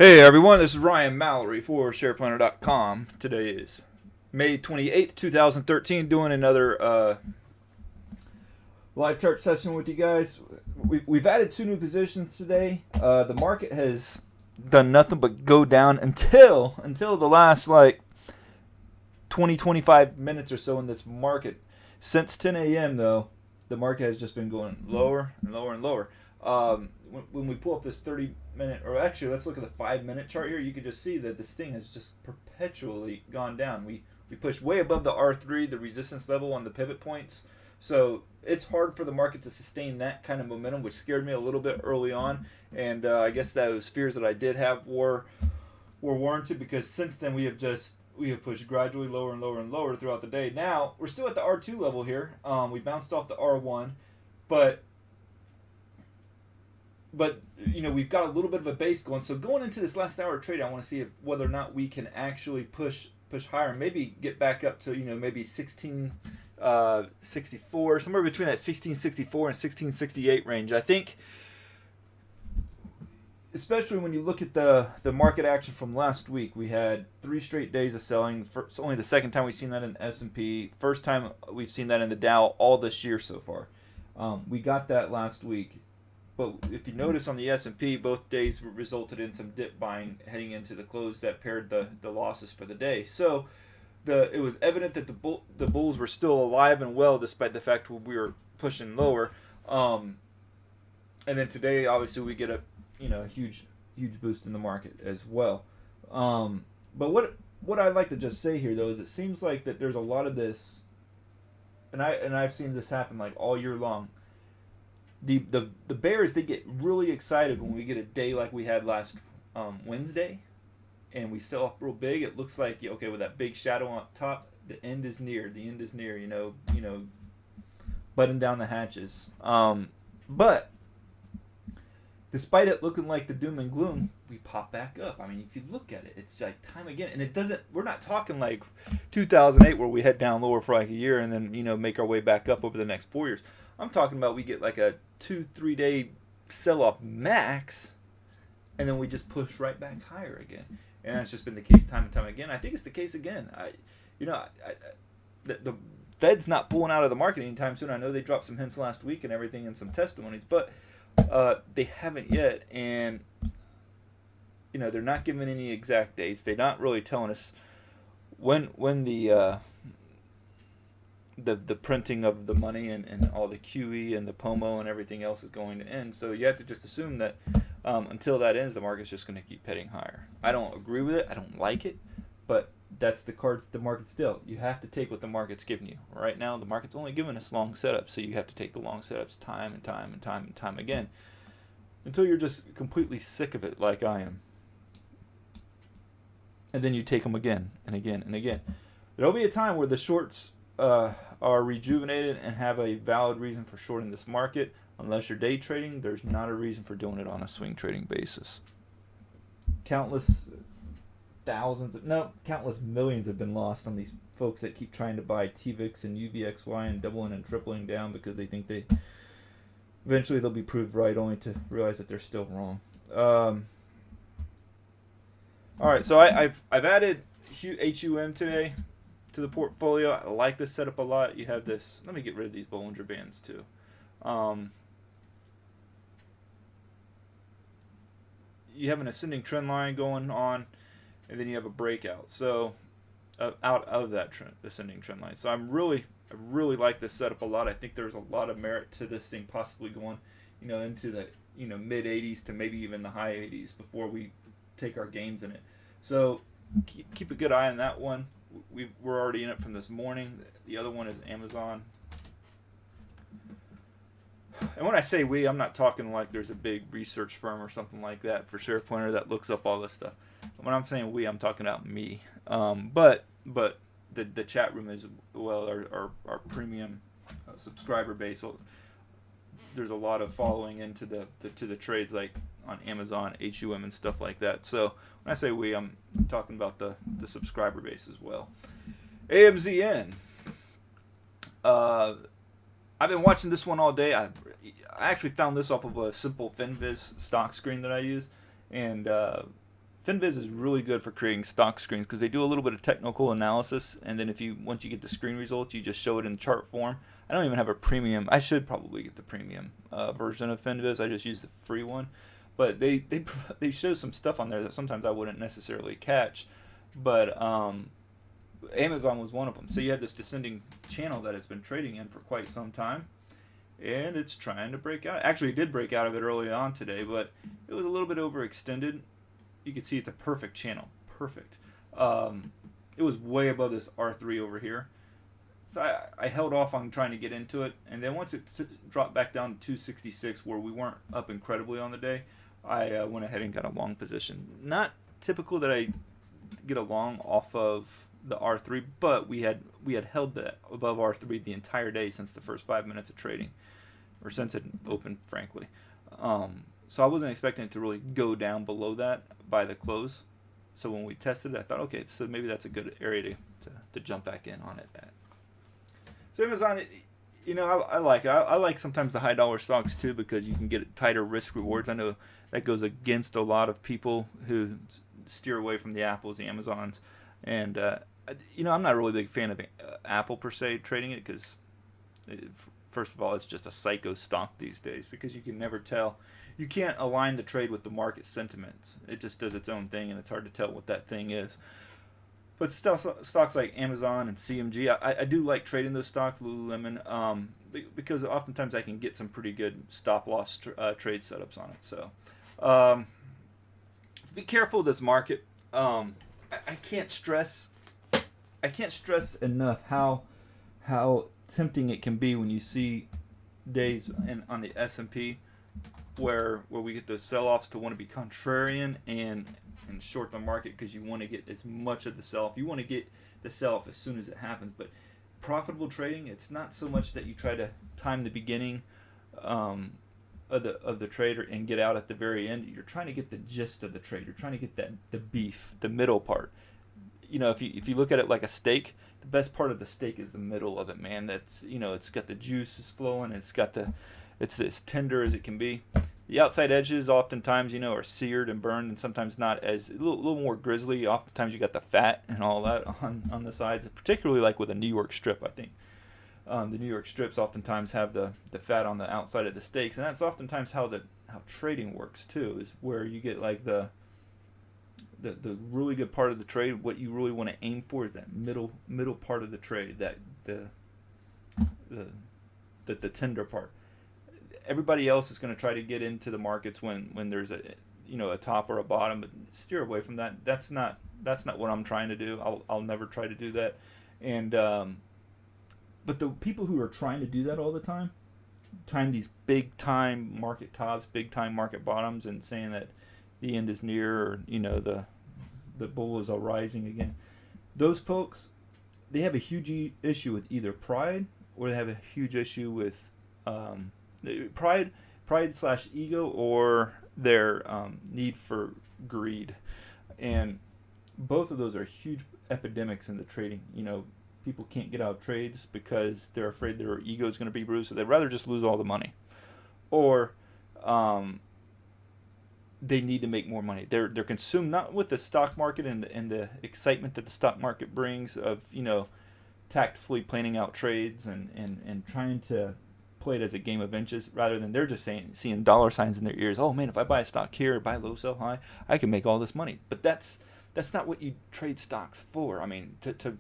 Hey everyone, this is Ryan Mallory for SharePlanner.com. Today is May 28th, 2013, doing another live chart session with you guys. We've added two new positions today. The market has done nothing but go down until the last 20-25 minutes or so in this market. Since 10 a.m. though, the market has just been going lower and lower and lower. When we pull up this 30-minute, or actually let's look at the 5-minute chart here, you can just see that this thing has just perpetually gone down. We pushed way above the R3, the resistance level on the pivot points. So it's hard for the market to sustain that kind of momentum, which scared me a little bit early on. And I guess those fears that I did have were warranted, because since then we have pushed gradually lower and lower and lower throughout the day. Now we're still at the R2 level here. We bounced off the R1, but we've got a little bit of a base going. So going into this last hour of trade, I want to see whether or not we can actually push higher and maybe get back up to maybe 1664, somewhere between that 1664 and 1668 range. I think, especially when you look at the market action from last week, we had 3 straight days of selling. It's only the second time we've seen that in the S&P. First time we've seen that in the Dow all this year so far. We got that last week. But if you notice on the S&P, both days resulted in some dip buying heading into the close that paired the losses for the day. So it was evident that the bulls were still alive and well, despite the fact we were pushing lower. And then today, obviously, we get a huge boost in the market as well. But what I'd like to just say here, though, is it seems like that there's a lot of this, and I've seen this happen like all year long. The bears, they get really excited when we get a day like we had last Wednesday, and we sell off real big. It looks like, okay, with that big shadow on top, the end is near. The end is near. Button down the hatches. But despite it looking like the doom and gloom, we pop back up. I mean, if you look at it, it's like time again, and it doesn't. We're not talking like 2008 where we head down lower for like a year and then make our way back up over the next 4 years. I'm talking about we get like a 2-3 day sell-off max, and then we just push right back higher again. And that's just been the case time and time again. I think it's the case again. The Fed's not pulling out of the market anytime soon. I know they dropped some hints last week and everything and some testimonies, but they haven't yet. And they're not giving any exact dates. They're not really telling us when the printing of the money and all the QE and the POMO and everything else is going to end. So you have to just assume that until that ends, the market's just going to keep heading higher. I don't agree with it. I don't like it. But that's the cards the market's dealt. You have to take what the market's giving you. Right now, the market's only giving us long setups. So you have to take the long setups time and time and time and time again until you're just completely sick of it like I am. And then you take them again and again and again. There'll be a time where the shorts are rejuvenated and have a valid reason for shorting this market. Unless you're day trading, there's not a reason for doing it on a swing trading basis. Countless millions have been lost on these folks that keep trying to buy TVIX and UVXY and doubling and tripling down because they think eventually they'll be proved right, only to realize that they're still wrong. All right, so I've added HUM today to the portfolio. I like this setup a lot. You have this. Let me get rid of these Bollinger Bands too. You have an ascending trend line going on, and then you have a breakout. So out of that ascending trend line. So I really like this setup a lot. I think there's a lot of merit to this thing possibly going, into the mid 80s to maybe even the high 80s before we take our gains in it. So keep a good eye on that one. We're already in it from this morning. The other one is Amazon. And when I say we, I'm not talking like there's a big research firm or something like that for SharePlanner that looks up all this stuff. When I'm saying we, I'm talking about me. But the chat room as well, our premium subscriber base. So there's a lot of following into the trades like on Amazon, HUM, and stuff like that. So when I say we, I'm talking about the subscriber base as well. AMZN. I've been watching this one all day. I actually found this off of a simple FinViz stock screen that I use, and FinViz is really good for creating stock screens because they do a little bit of technical analysis, and then once you get the screen results, you just show it in chart form. I don't even have a premium. I should probably get the premium version of FinViz. I just use the free one, but they show some stuff on there that sometimes I wouldn't necessarily catch, but Amazon was one of them. So you had this descending channel that it's been trading in for quite some time, and it's trying to break out. Actually, it did break out of it early on today, but it was a little bit overextended. You can see it's a perfect channel. Perfect. It was way above this R3 over here. So I held off on trying to get into it. And then once it dropped back down to 266, where we weren't up incredibly on the day, I went ahead and got a long position. Not typical that I get a long off of the R3, but we had held that above R3 the entire day since the first 5 minutes of trading, or since it opened, frankly. So I wasn't expecting it to really go down below that by the close. So when we tested it, I thought, okay, so maybe that's a good area to jump back in on it at. So Amazon, I like it. I like sometimes the high dollar stocks too, because you can get tighter risk rewards. I know that goes against a lot of people who steer away from the Apples, the Amazons. And, I'm not a really big fan of Apple per se trading it because, first of all, it's just a psycho stock these days because you can never tell. You can't align the trade with the market sentiments. It just does its own thing, and it's hard to tell what that thing is. But stocks like Amazon and CMG, I do like trading those stocks, Lululemon, because oftentimes I can get some pretty good stop loss trade setups on it. So be careful of this market. I can't stress enough how tempting it can be when you see days on the S&P where we get those sell-offs to want to be contrarian and short the market because you want to get as much of the sell-off. You want to get the sell-off as soon as it happens. But profitable trading, it's not so much that you try to time the beginning of the trade and get out at the very end. You're trying to get the gist of the trade. You're trying to get the beef, the middle part. If you look at it like a steak, the best part of the steak is the middle of it, man. That's it's got the juices flowing. It's as tender as it can be. The outside edges oftentimes, are seared and burned, and sometimes not as a little more grizzly. Oftentimes you got the fat and all that on the sides, particularly like with a New York strip. I think the New York strips oftentimes have the fat on the outside of the steaks, and that's oftentimes how trading works too. Is where you get like the really good part of the trade. What you really want to aim for is that middle part of the trade, that the tender part. Everybody else is going to try to get into the markets when there's a top or a bottom, but steer away from that. That's not what I'm trying to do. I'll never try to do that. And but the people who are trying to do that all the time these big time market tops, big time market bottoms, and saying that the end is near, or the bull is rising again. Those folks, they have a huge issue with either pride, or they have a huge issue with pride / ego, or their need for greed. And both of those are huge epidemics in the trading. People can't get out of trades because they're afraid their ego is going to be bruised, so they'd rather just lose all the money, or they need to make more money. They're consumed not with the stock market and the excitement that the stock market brings of tactfully planning out trades and trying to play it as a game of inches, rather than they're just seeing dollar signs in their ears. Oh man, if I buy a stock here, buy low, sell high, I can make all this money. But that's not what you trade stocks for. I mean, to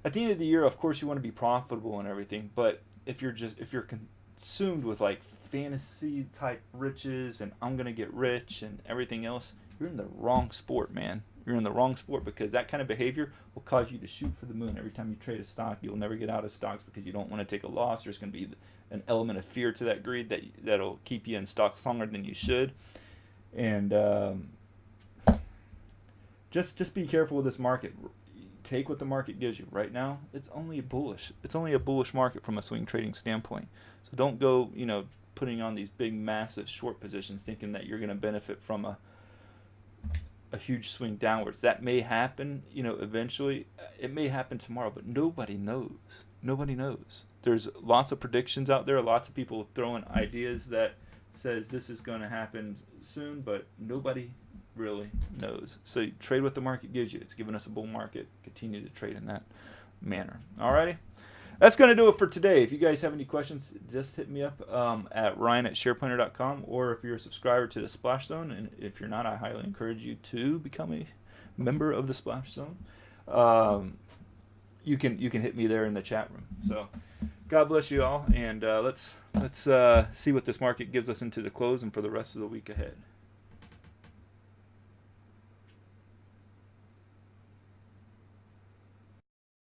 at the end of the year, of course, you want to be profitable and everything. But if you're consumed with like fantasy type riches and I'm gonna get rich and everything else, you're in the wrong sport, man. You're in the wrong sport, because that kind of behavior will cause you to shoot for the moon every time you trade a stock. You'll never get out of stocks because you don't want to take a loss. There's going to be an element of fear to that greed that'll keep you in stocks longer than you should. And just be careful with this market. Take what the market gives you. Right now, it's only bullish. It's only a bullish market from a swing trading standpoint. So don't go, putting on these big, massive short positions thinking that you're going to benefit from a huge swing downwards. That may happen, eventually. It may happen tomorrow, but nobody knows. Nobody knows. There's lots of predictions out there, lots of people throwing ideas that says this is going to happen soon, but nobody really knows. So you trade what the market gives you. It's given us a bull market. Continue to trade in that manner. Alrighty. That's going to do it for today. If you guys have any questions, just hit me up at ryan@sharepointer.com, or if you're a subscriber to the Splash Zone, and if you're not, I highly encourage you to become a member of the Splash Zone. You can hit me there in the chat room. So God bless you all, and let's see what this market gives us into the close and for the rest of the week ahead.